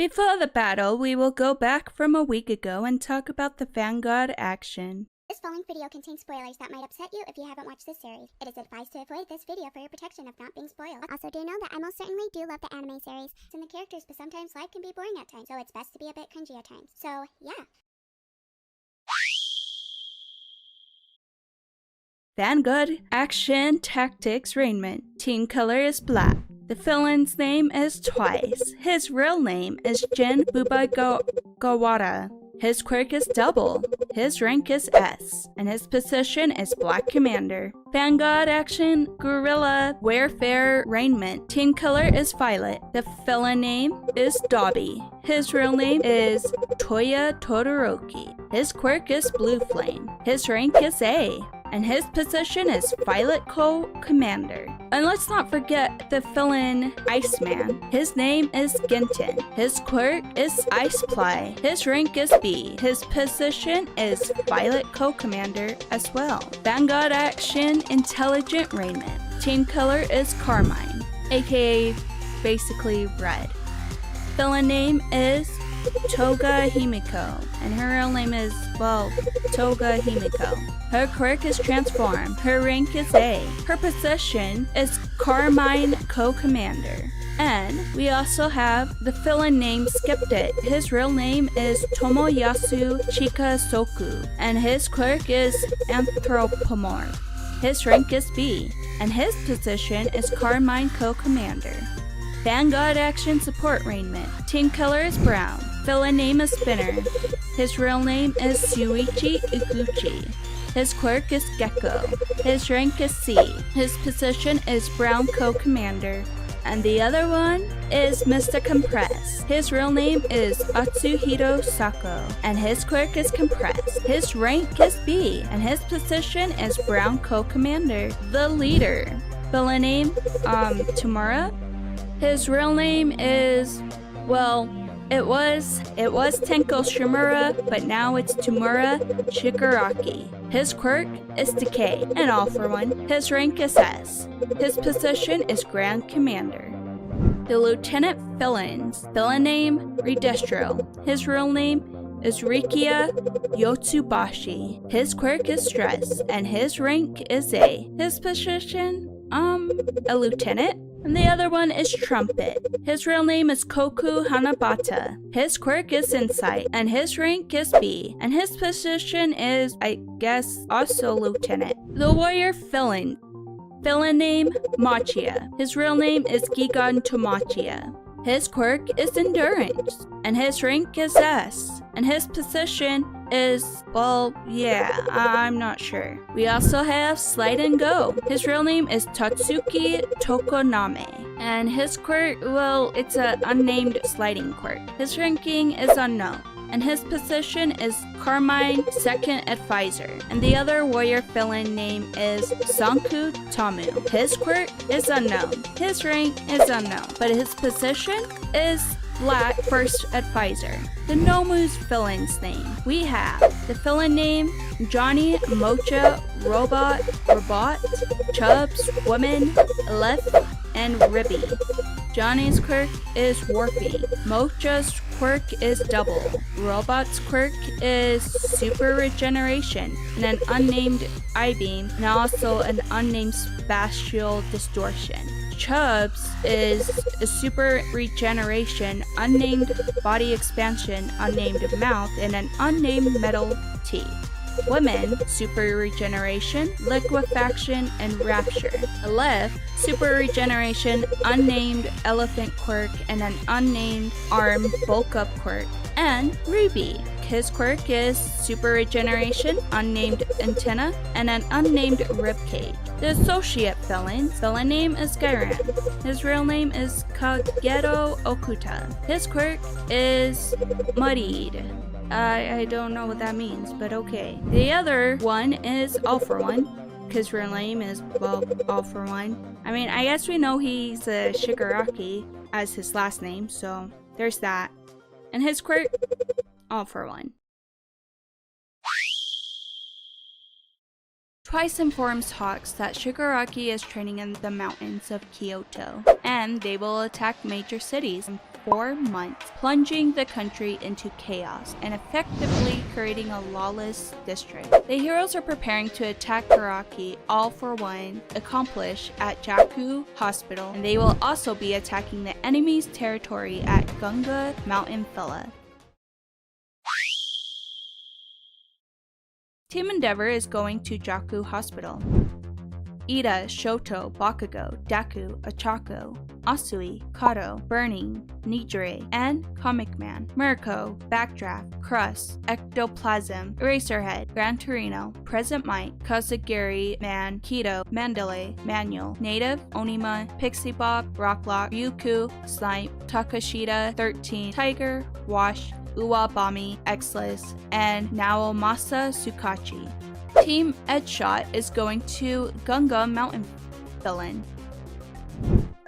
Before the battle, we will go back from a week ago and talk about the Vanguard action. This following video contains spoilers that might upset you if you haven't watched this series. It is advised to avoid this video for your protection of not being spoiled. Also, do know that I most certainly do love the anime series and the characters, but sometimes life can be boring at times, so it's best to be a bit cringy at times. So, yeah. Vanguard Action Tactics Raiment. Team color is black. The villain's name is Twice. His real name is Jin Bubagawara. His quirk is double. His rank is S, and his position is Black Commander. Vanguard Action Guerrilla Warfare Raiment. Team color is violet. The villain name is Dobby. His real name is Toya Todoroki. His quirk is Blue Flame. His rank is A, and his position is Violet Co-Commander. And let's not forget the villain Iceman. His name is Ginton. His quirk is Ice Ply. His rank is B. His position is Violet Co-Commander as well. Vanguard Action Intelligent Raiment. Team color is Carmine, aka basically red. Villain name is Toga Himiko, and her real name is, well, Toga Himiko. Her quirk is Transform. Her rank is A. Her position is Carmine Co-Commander. And we also have the villain named Skipped It. His real name is Tomoyasu Chikasoku, and his quirk is Anthropomorph. His rank is B, and his position is Carmine Co-Commander. Vanguard Action Support Raiment. Team color is brown. Villain name is Spinner. His real name is Shuichi Iguchi. His quirk is Gecko. His rank is C. His position is Brown Co-Commander. And the other one is Mr. Compress. His real name is Atsuhiro Sako, and his quirk is Compress. His rank is B, and his position is Brown Co-Commander. The leader. Villain name, Tamura. His real name is, well, it was Tenko Shimura, but now it's Tamura Shigaraki. His quirk is Decay, and all for one. His rank is S. His position is Grand Commander. The Lieutenant Villains. Villain name, Redestro. His real name is Rikia Yotsubashi. His quirk is Stress, and his rank is A. His position, a lieutenant. And the other one is Trumpet. His real name is Koku Hanabata. His quirk is Insight, and his rank is B. And his position is, I guess, also Lieutenant. The Warrior Villain. Villain name, Machia. His real name is Gigan Tomachia. His quirk is Endurance, and his rank is S. And his position is, well, yeah, I'm not sure. We also have Slide and Go. His real name is Tatsuki Tokoname, and his quirk, well, it's an unnamed sliding quirk. His ranking is unknown, and his position is Carmine Second Advisor. And the other warrior villain name is Sanku Tamu. His quirk is unknown. His rank is unknown, but his position is Black First Advisor. The Nomus villain's name. We have the villain name Johnny Mocha Robot, Chubbs, Woman, Left, and Ribby. Johnny's quirk is Warping. Mocha's quirk is Double. Robot's quirk is Super Regeneration and an unnamed I-Beam, and also an unnamed Spatial Distortion. Chubbs is a Super Regeneration, unnamed Body Expansion, unnamed Mouth, and an unnamed Metal Teeth. Women, Super Regeneration, Liquefaction, and Rapture. Left, Super Regeneration, unnamed Elephant Quirk, and an unnamed Arm Bulk Up Quirk. And Ruby. His quirk is Super Regeneration, unnamed Antenna, and an unnamed Ribcage. The Associate Villain. Villain name is Skyram. His real name is Kageto Okuta. His quirk is Muddied. I don't know what that means, but okay. The other one is All For One. His real name is, well, All For One. I mean, I guess we know he's a Shigaraki as his last name, so there's that. And his quirk, All For One. Twice informs Hawks that Shigaraki is training in the mountains of Kyoto, and they will attack major cities in 4 months, plunging the country into chaos and effectively creating a lawless district. The heroes are preparing to attack Garaki, all for one accomplish at Jaku Hospital, and they will also be attacking the enemy's territory at Gunga Mountain Villa. Team Endeavor is going to Jaku Hospital. Ida, Shoto, Bakugo, Daku, Ochako, Asui, Kato, Burning, Nijire, and Comic Man, Murko, Backdraft, Crust, Ectoplasm, Eraserhead, Gran Torino, Present Mic, Kazagiri, Man, Keto, Mandalay, Manual, Native, Onima, Pixie Bob, Rocklock, Ryuku, Snipe, Takashita, 13, Tiger, Wash, Uwabami, Exless, and Naomasa Tsukachi. Team Edgeshot is going to Gunga Mountain Villain.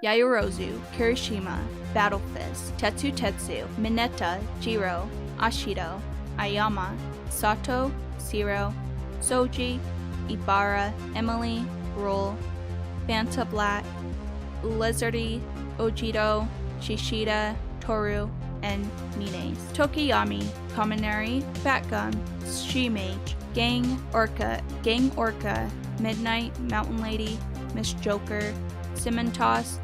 Yayorozu, Kirishima, Battle Fist, Tetsu, Mineta, Jiro, Ashido, Ayama, Sato, Zero, Soji, Ibara, Emily, Roll, Fanta Black, Lizardy, Ojito, Shishida, Toru, and Mines. Tokiyami, Kaminari, Batgum, She-Mage, Gang Orca, Midnight, Mountain Lady, Miss Joker, Simentos,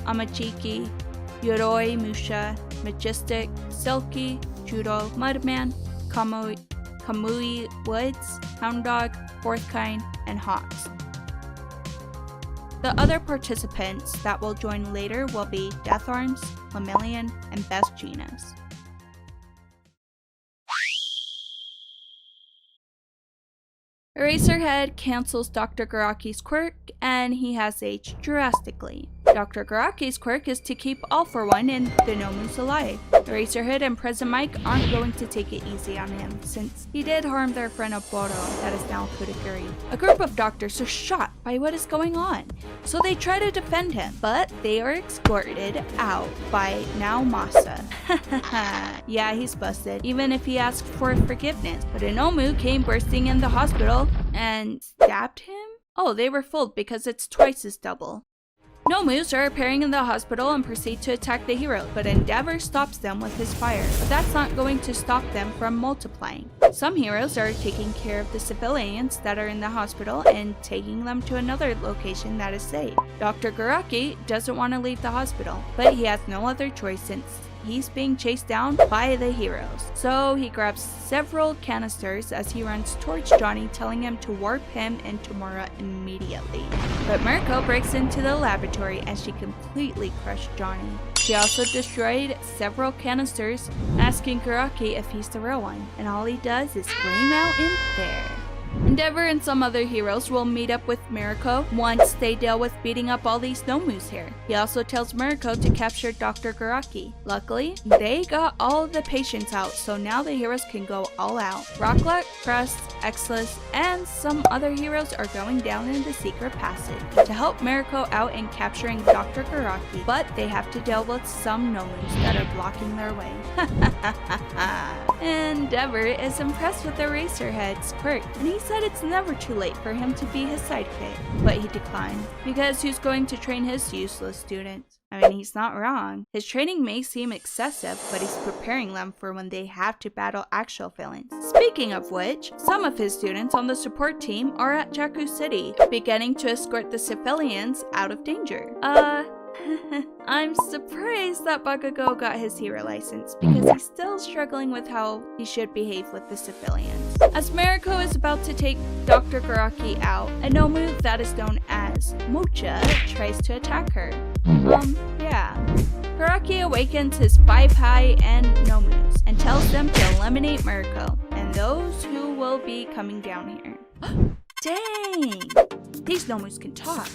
Amachiki, Yoroi Musha, Majestic, Silky, Judo, Mudman, Kamui Woods, Hound Dog, Fourth Kind, and Hawks. The other participants that will join later will be Death Arms, Lemillion, and Best Genus. Eraserhead cancels Dr. Garaki's quirk, and he has aged drastically. Dr. Garaki's quirk is to keep All for One and the Nomus alive. Eraserhead and Present Mic aren't going to take it easy on him, since he did harm their friend Oboro that is now Kudagiri. A group of doctors are shocked by what is going on, so they try to defend him, but they are escorted out by Naomasa. Yeah, he's busted, even if he asked for forgiveness. But a Nomu came bursting in the hospital and stabbed him? Oh, they were fooled because it's twice as double. Nomus are appearing in the hospital and proceed to attack the hero, but Endeavor stops them with his fire. But that's not going to stop them from multiplying. Some heroes are taking care of the civilians that are in the hospital and taking them to another location that is safe. Dr. Garaki doesn't want to leave the hospital, but he has no other choice since he's being chased down by the heroes. So he grabs several canisters as he runs towards Johnny, telling him to warp him into Mora immediately. But Murko breaks into the laboratory and she completely crushed Johnny. She also destroyed several canisters, asking Garaki if he's the real one, and all he does is scream out in fear. Endeavor and some other heroes will meet up with Murko once they deal with beating up all these Nomus here. He also tells Murko to capture Dr. Garaki. Luckily, they got all of the patients out, so now the heroes can go all out. Rocklock, Crust, Exless, and some other heroes are going down in the secret passage to help Murko out in capturing Dr. Garaki, but they have to deal with some Nomus that are blocking their way. Endeavor is impressed with Eraserhead's quirk, and he said it's never too late for him to be his sidekick, but he declined, because who's going to train his useless students? I mean, he's not wrong. His training may seem excessive, but he's preparing them for when they have to battle actual villains. Speaking of which, some of his students on the support team are at Jaku City, beginning to escort the civilians out of danger. I'm surprised that Bakugo got his hero license, because he's still struggling with how he should behave with the civilians. As Murko is about to take Dr. Garaki out, a Nomu that is known as Mocha tries to attack her. Yeah. Garaki awakens his 5 high-end Nomus and tells them to eliminate Murko and those who will be coming down here. Dang! These Nomus can talk,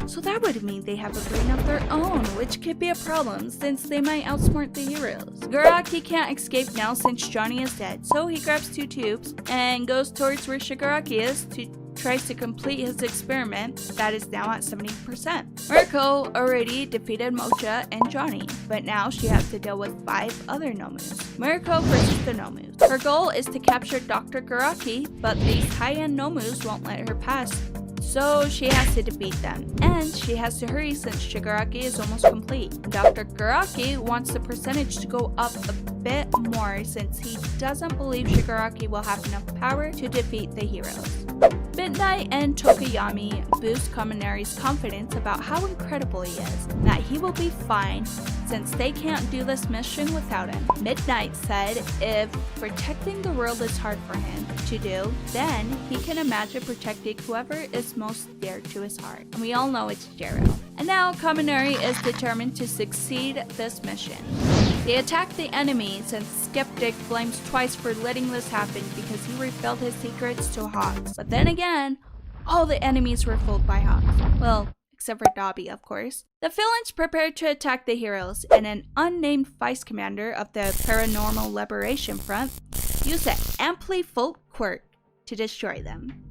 so that would mean they have a brain of their own, which could be a problem since they might outsmart the heroes. Garaki can't escape now since Johnny is dead, so he grabs 2 tubes and goes towards where Shigaraki is to tries to complete his experiment that is now at 70%. Murko already defeated Mocha and Johnny, but now she has to deal with 5 other Nomus. Murko versus the Nomus. Her goal is to capture Dr. Garaki, but these high-end Nomus won't let her pass so she has to defeat them. And she has to hurry since Shigaraki is almost complete. Dr. Garaki wants the percentage to go up a bit more since he doesn't believe Shigaraki will have enough power to defeat the heroes. Midnight and Tokuyami boost Kaminari's confidence about how incredible he is, and that he will be fine since they can't do this mission without him. Midnight said if protecting the world is hard for him to do, then he can imagine protecting whoever is most dear to his heart. And we all know it's Jiro. And now Kaminari is determined to succeed this mission. They attack the enemy since Skeptic blames Twice for letting this happen because he revealed his secrets to Hawks. But then again, all the enemies were fooled by Hawks. Well, except for Dobby, of course. The villains prepared to attack the heroes, and an unnamed vice commander of the Paranormal Liberation Front used an amply full quirk to destroy them.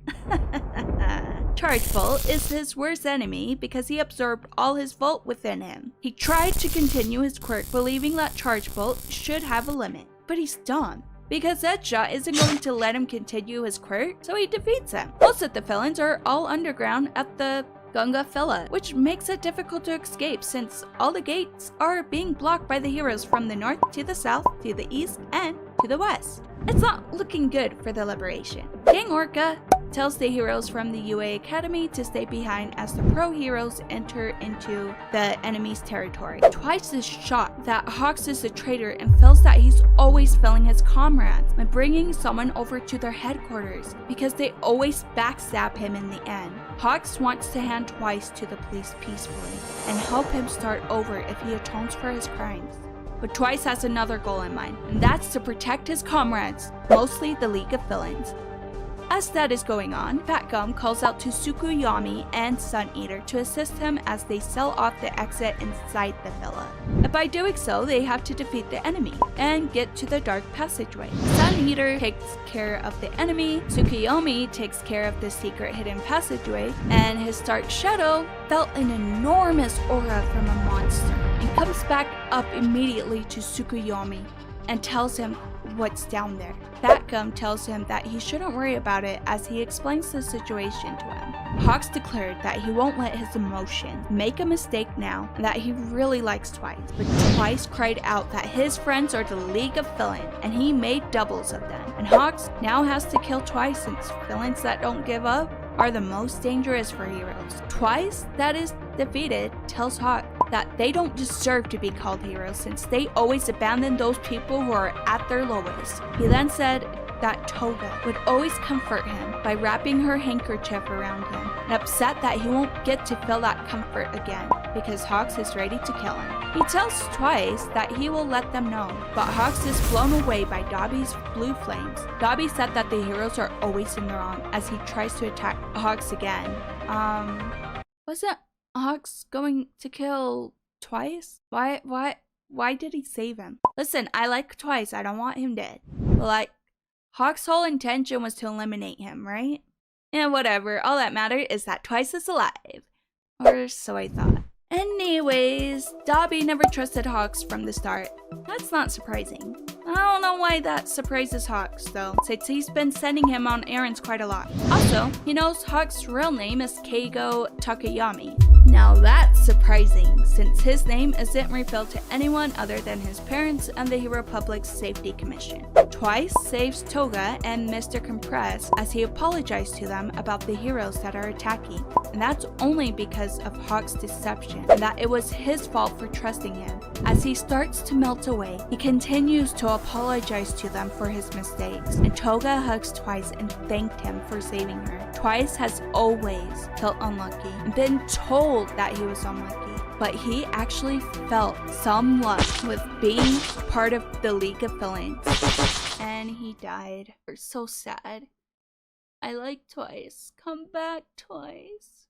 Charge Bolt is his worst enemy because he absorbed all his Volt within him. He tried to continue his quirk believing that Charge Bolt should have a limit, but he's dumb. Because Edgeshot isn't going to let him continue his quirk, so he defeats him. Most of the villains are all underground at the Gunga Villa, which makes it difficult to escape since all the gates are being blocked by the heroes from the north to the south, to the east, and to the west. It's not looking good for the liberation. King Orca tells the heroes from the UA Academy to stay behind as the pro heroes enter into the enemy's territory. Twice is shocked that Hawks is a traitor and feels that he's always failing his comrades by bringing someone over to their headquarters because they always backstab him in the end. Hawks wants to hand Twice to the police peacefully and help him start over if he atones for his crimes. But Twice has another goal in mind, and that's to protect his comrades, mostly the League of Villains. As that is going on, Fat Gum calls out to Tsukuyomi and Sun Eater to assist him as they sell off the exit inside the villa. And by doing so, they have to defeat the enemy and get to the dark passageway. Sun Eater takes care of the enemy, Tsukuyomi takes care of the secret hidden passageway, and his dark shadow felt an enormous aura from a monster and comes back up immediately to Tsukuyomi and tells him what's down there. Fat Gum tells him that he shouldn't worry about it as he explains the situation to him. Hawks declared that he won't let his emotions make a mistake now and that he really likes Twice. But Twice cried out that his friends are the League of Villains and he made doubles of them. And Hawks now has to kill Twice since villains that don't give up are the most dangerous for heroes. Twice, that is defeated, tells Hawk that they don't deserve to be called heroes since they always abandon those people who are at their lowest. He then said that Toga would always comfort him by wrapping her handkerchief around him, and upset that he won't get to feel that comfort again because Hawks is ready to kill him. He tells Twice that he will let them know, but Hawks is blown away by Dobby's blue flames. Dobby said that the heroes are always in the wrong as he tries to attack Hawks again. Wasn't Hawks going to kill Twice? Why did he save him? Listen, I like Twice. I don't want him dead. But Hawk's whole intention was to eliminate him, right? And whatever. All that mattered is that Twice is alive. Or so I thought. Anyways, Dobby never trusted Hawks from the start. That's not surprising. I don't know why that surprises Hawks though, since he's been sending him on errands quite a lot. Also, he knows Hawks' real name is Keigo Takayami. Now that's surprising, since his name isn't revealed to anyone other than his parents and the Hero Public Safety Commission. Twice saves Toga and Mr. Compress as he apologized to them about the heroes that are attacking, and that's only because of Hawk's deception, and that it was his fault for trusting him. As he starts to melt away, he continues to apologize to them for his mistakes, and Toga hugs Twice and thanked him for saving her. Twice has always felt unlucky and been told that he was unlucky, but he actually felt some luck with being part of the League of Villains. And he died. We're so sad. I like Twice. Come back, Twice.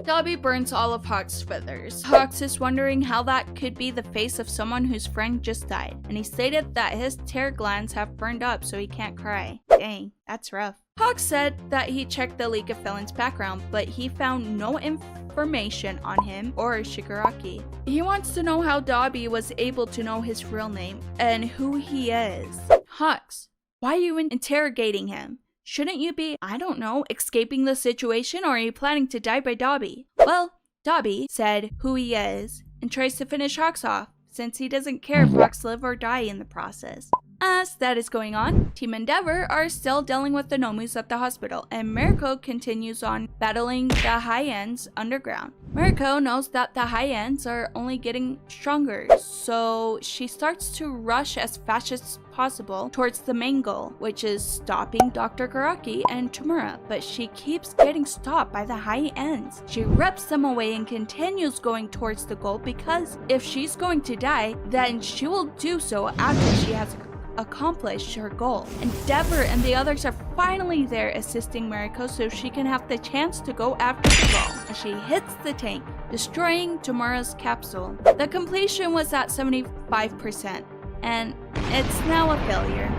Dobby burns all of Hawk's feathers. Hawks is wondering how that could be the face of someone whose friend just died, and he stated that his tear glands have burned up so he can't cry. Dang, that's rough. Hawks said that he checked the League of Villains background, but he found no information on him or Shigaraki. He wants to know how Dobby was able to know his real name and who he is. Hawks, why are you interrogating him? Shouldn't you be, I don't know, escaping the situation, or are you planning to die by Dobby? Well, Dobby said who he is and tries to finish Hawks off, since he doesn't care if Hawks live or die in the process. As that is going on, Team Endeavor are still dealing with the Nomus at the hospital, and Mariko continues on battling the High Ends underground. Mariko knows that the High Ends are only getting stronger, so she starts to rush as fast as possible towards the main goal, which is stopping Dr. Garaki and Tamura, but she keeps getting stopped by the High Ends. She rips them away and continues going towards the goal, because if she's going to die, then she will do so after she has accomplished her goal. Endeavor and the others are finally there assisting Mariko so she can have the chance to go after the goal, and she hits the tank, destroying Tamura's capsule. The completion was at 75%, and it's now a failure.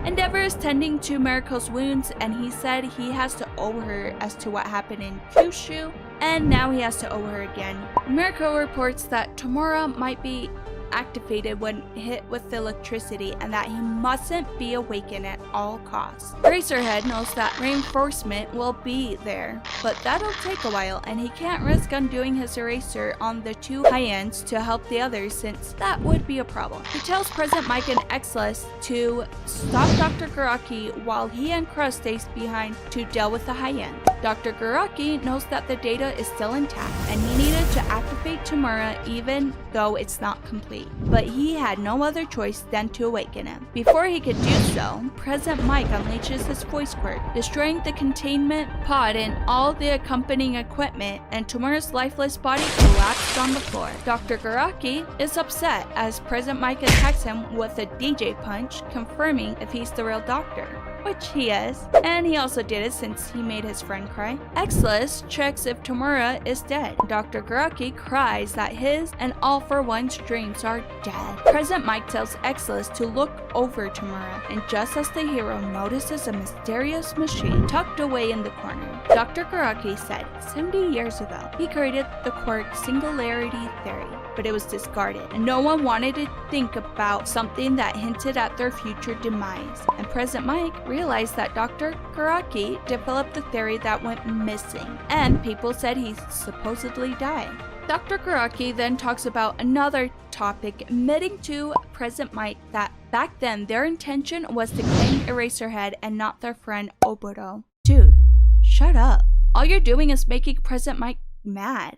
Endeavor is tending to Mariko's wounds, and he said he has to owe her as to what happened in Kyushu, and now he has to owe her again. Mariko reports that Tamura might be activated when hit with electricity, and that he mustn't be awakened at all costs. Eraserhead knows that reinforcement will be there, but that'll take a while, and he can't risk undoing his eraser on the two High Ends to help the others, since that would be a problem. He tells Present Mike and Exless to stop Dr. Garaki while he and Crust stays behind to deal with the High End. Dr. Garaki knows that the data is still intact, and he needed to activate Tamura even though it's not complete, but he had no other choice than to awaken him. Before he could do so, Present Mike unleashes his voice quirk, destroying the containment pod and all the accompanying equipment, and Tamura's lifeless body collapsed on the floor. Dr. Garaki is upset as Present Mike attacks him with a DJ punch, confirming if he's the real doctor, which he is, and he also did it since he made his friend cry. Exless checks if Tamura is dead. Dr. Garaki cries that his and All for One's dreams are dead. Present Mike tells Exless to look over Tamura, and just as the hero notices a mysterious machine tucked away in the corner, Dr. Garaki said 70 years ago he created the quirk Singularity Theory, but it was discarded, and no one wanted to think about something that hinted at their future demise. And Present Mike realized that Dr. Garaki developed the theory that went missing, and people said he supposedly died. Dr. Garaki then talks about another topic, admitting to Present Mike that back then their intention was to claim Eraserhead and not their friend Oboro. Dude, shut up. All you're doing is making Present Mike mad.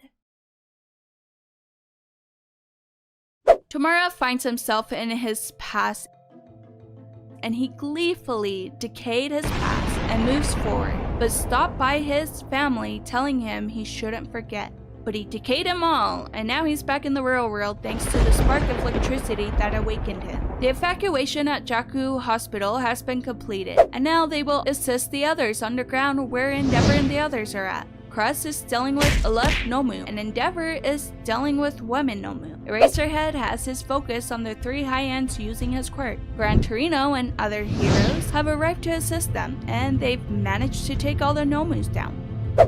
Tamura finds himself in his past, and he gleefully decayed his past and moves forward, but stopped by his family telling him he shouldn't forget. But he decayed them all, and now he's back in the real world thanks to the spark of electricity that awakened him. The evacuation at Jaku Hospital has been completed, and now they will assist the others underground where Endeavor and the others are at. Crust is dealing with Aleph Nomu, and Endeavor is dealing with Women Nomu. Eraserhead has his focus on the three High Ends using his quirk. Gran Torino and other heroes have arrived to assist them, and they've managed to take all the Nomus down.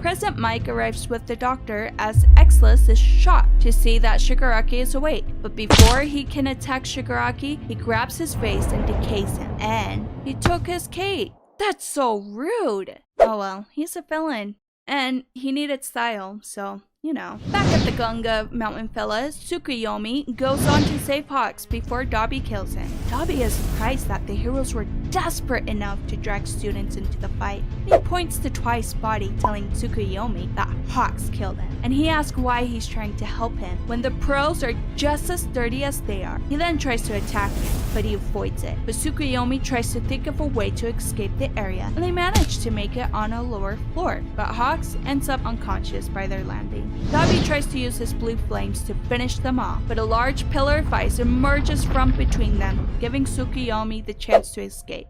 Present Mike arrives with the doctor as Exless is shocked to see that Shigaraki is awake, but before he can attack Shigaraki, he grabs his face and decays him, and he took his cake. That's so rude. Oh well, he's a villain. And he needed style, so, you know. Back at the Gunga Mountain Villas, Tsukuyomi goes on to save Hawks before Dobby kills him. Dobby is surprised that the heroes were desperate enough to drag students into the fight. He points to Twice's body, telling Tsukuyomi that Hawks killed him, and he asks why he's trying to help him when the pros are just as sturdy as they are. He then tries to attack him, but he avoids it. But Tsukuyomi tries to think of a way to escape the area, and they manage to make it on a lower floor, but Hawks ends up unconscious by their landing. Dobby tries to use his blue flames to finish them off, but a large pillar of ice emerges from between them, giving Tsukuyomi the chance to escape.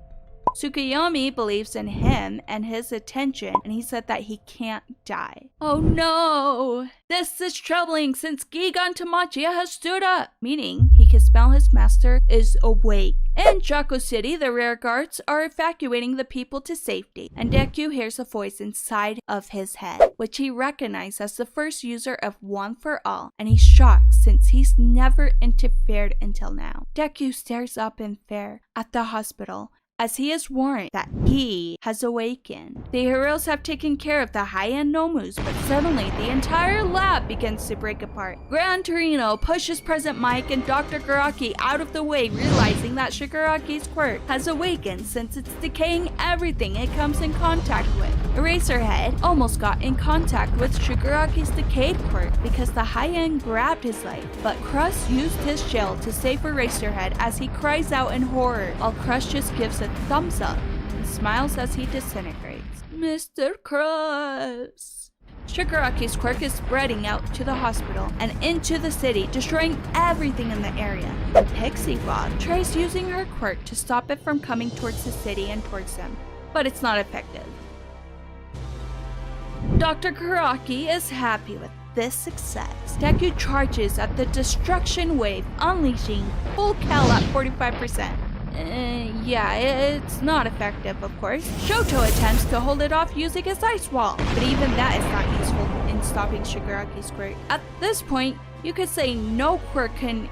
Tsukuyomi believes in him and his attention, and he said that he can't die. Oh no! This is troubling since Gigan Tamachiya has stood up, meaning he can smell his master is awake. In Jaco City, the rear guards are evacuating the people to safety, and Deku hears a voice inside of his head, which he recognizes as the first user of One for All, and he's shocked since he's never interfered until now. Deku stares up in fear at the hospital as he is warned that he has awakened. The heroes have taken care of the high-end Nomus, but suddenly the entire lab begins to break apart. Gran Torino pushes President Mike and Dr. Garaki out of the way, realizing that Shigaraki's quirk has awakened since it's decaying everything it comes in contact with. Eraserhead almost got in contact with Shigaraki's decayed quirk because the high-end grabbed his leg, but Crust used his shield to save Eraserhead as he cries out in horror, while Crust just gives a thumbs up and smiles as he disintegrates. Mr. Crust! Shigaraki's quirk is spreading out to the hospital and into the city, destroying everything in the area. Pixie Bob tries using her quirk to stop it from coming towards the city and towards them, but it's not effective. Dr. Garaki is happy with this success. Deku charges at the destruction wave, unleashing full Cal at 45%. Yeah, it's not effective, of course. Shoto attempts to hold it off using his ice wall, but even that is not useful in stopping Shigaraki's quirk. At this point, you could say no quirk can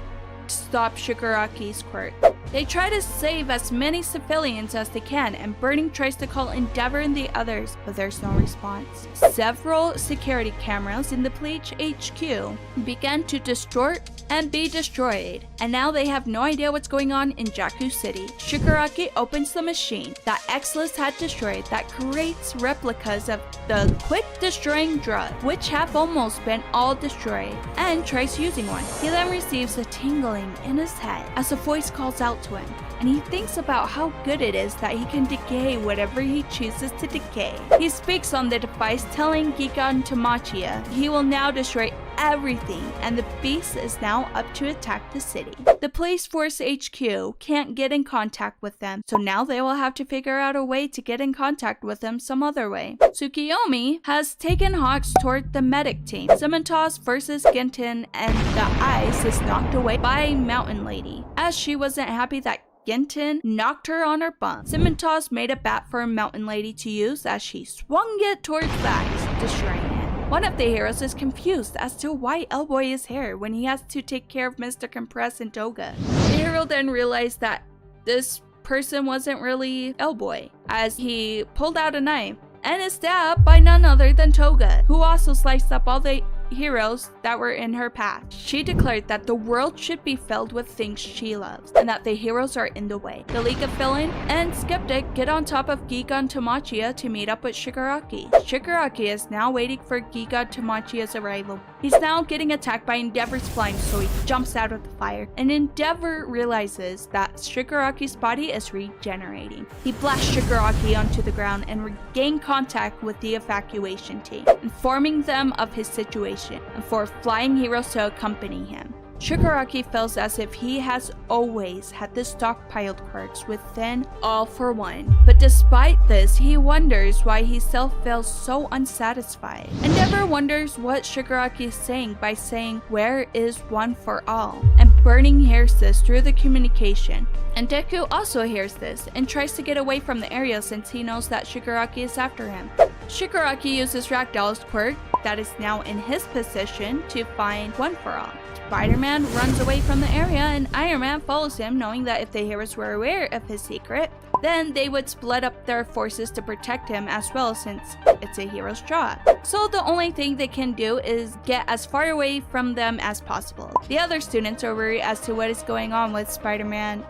stop Shigaraki's quirk. They try to save as many civilians as they can, and Burning tries to call Endeavor and the others, but there's no response. Several security cameras in the Bleach HQ began to distort and be destroyed, and now they have no idea what's going on in Jakku City. Shigaraki opens the machine that Exless had destroyed that creates replicas of the quick-destroying drug, which have almost been all destroyed, and tries using one. He then receives a tingling in his head as a voice calls out to him, and he thinks about how good it is that he can decay whatever he chooses to decay. He speaks on the device, telling Gigan Tamachia he will now destroy everything, and the beast is now up to attack the city. The police force HQ can't get in contact with them, so now they will have to figure out a way to get in contact with them some other way. Tsukiyomi has taken Hawks toward the medic team. Cementos versus Ginton, and the ice is knocked away by Mountain Lady, as she wasn't happy that Ginton knocked her on her bum. Cementos made a bat for Mountain Lady to use as she swung it towards the ice, destroying it. One of the heroes is confused as to why Elboy is here when he has to take care of Mr. Compress and Toga. The hero then realized that this person wasn't really Elboy, as he pulled out a knife and is stabbed by none other than Toga, who also sliced up all the heroes that were in her path. She declared that the world should be filled with things she loves, and that the heroes are in the way. The League of Villain and Skeptic get on top of Gigan Tamachia to meet up with Shigaraki. Shigaraki is now waiting for Gigan Tamachia's arrival. He's now getting attacked by Endeavor's flame, so he jumps out of the fire, and Endeavor realizes that Shigaraki's body is regenerating. He blasts Shigaraki onto the ground and regains contact with the evacuation team, informing them of his situation and for flying heroes to accompany him. Shigaraki feels as if he has always had the stockpiled quirks within All for One, but despite this, he wonders why he still feels so unsatisfied. Endeavor wonders what Shigaraki is saying by saying, "Where is one for all?" And Burning hears this through the communication. And Deku also hears this and tries to get away from the area since he knows that Shigaraki is after him. Shigaraki uses Ragdoll's quirk that is now in his position to find One for All. Spider-Man runs away from the area, and Iron Man follows him, knowing that if the heroes were aware of his secret, then they would split up their forces to protect him as well, since it's a hero's job. So the only thing they can do is get as far away from them as possible. The other students are worried as to what is going on with Spider-Man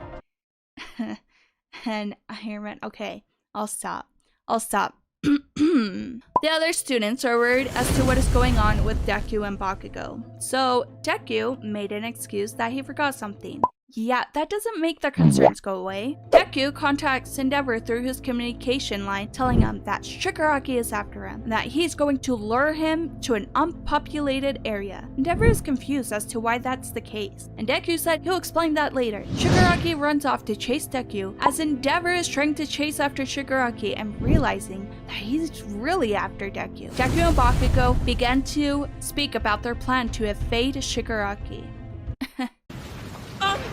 and Iron Man. Okay, I'll stop. The other students are worried as to what is going on with Deku and Bakugo. So Deku made an excuse that he forgot something. Yeah, that doesn't make their concerns go away. Deku contacts Endeavor through his communication line, telling him that Shigaraki is after him and that he's going to lure him to an unpopulated area. Endeavor is confused as to why that's the case, and Deku said he'll explain that later. Shigaraki runs off to chase Deku, as Endeavor is trying to chase after Shigaraki and realizing that he's really after Deku. Deku and Bakugo began to speak about their plan to evade Shigaraki.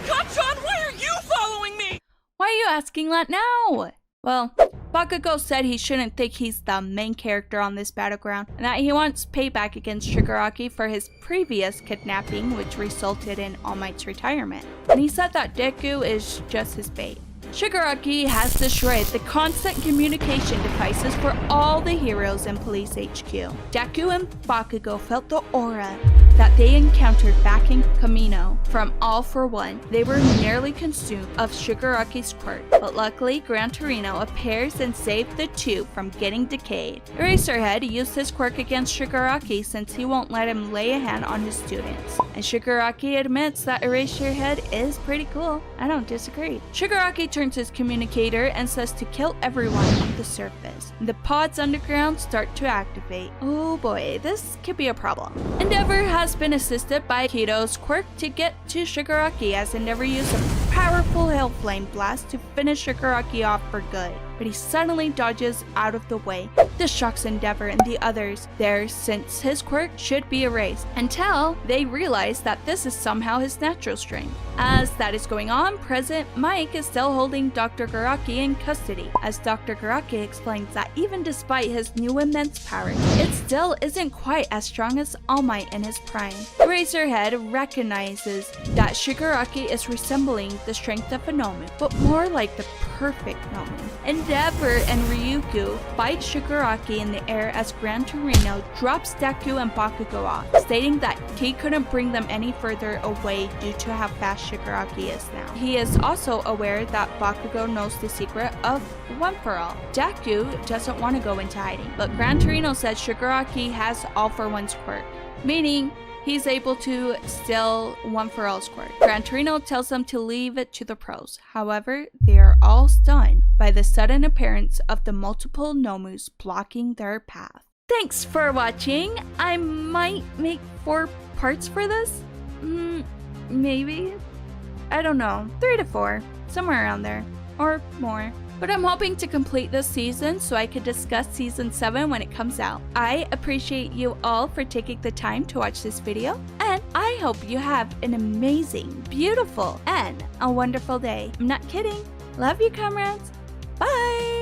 Gotchon, why are you following me? Why are you asking that now? Well, Bakugo said he shouldn't think he's the main character on this battleground, and that he wants payback against Shigaraki for his previous kidnapping, which resulted in All Might's retirement. And he said that Deku is just his bait. Shigaraki has destroyed the constant communication devices for all the heroes in Police HQ. Deku and Bakugo felt the aura that they encountered back in Kamino from All for One. They were nearly consumed of Shigaraki's quirk, but luckily Gran Torino appears and saved the two from getting decayed. Eraserhead used his quirk against Shigaraki since he won't let him lay a hand on his students. And Shigaraki admits that Eraserhead is pretty cool. I don't disagree. Shigaraki turns his communicator and says to kill everyone on the surface. The pods underground start to activate. Oh boy, this could be a problem. Endeavor has been assisted by Kito's quirk to get to Shigaraki as Endeavor used a powerful Hellflame blast to finish Shigaraki off for good, but he suddenly dodges out of the way. This shocks Endeavor and the others there since his quirk should be erased, until they realize that this is somehow his natural strength. As that is going on, President Mike is still holding Dr. Garaki in custody, as Dr. Garaki explains that even despite his new immense power, it still isn't quite as strong as All Might in his prime. Eraserhead recognizes that Shigaraki is resembling the strength of a Nomus, but more like the perfect Nomus. Endeavor and Ryuku fight Shigaraki in the air as Gran Torino drops Deku and Bakugo off, stating that he couldn't bring them any further away due to how fast Shigaraki is now. He is also aware that Bakugo knows the secret of One for All. Deku doesn't want to go into hiding, but Gran Torino says Shigaraki has All for One's quirk, meaning he's able to steal One for All's quirk. Gran Torino tells them to leave it to the pros. However, they are all stunned by the sudden appearance of the multiple Nomus blocking their path. Thanks for watching. I might make 4 parts for this. Maybe. I don't know. 3 to 4. Somewhere around there. Or more. But I'm hoping to complete this season so I could discuss season 7 when it comes out. I appreciate you all for taking the time to watch this video, and I hope you have an amazing, beautiful, and a wonderful day. I'm not kidding. Love you, comrades. Bye!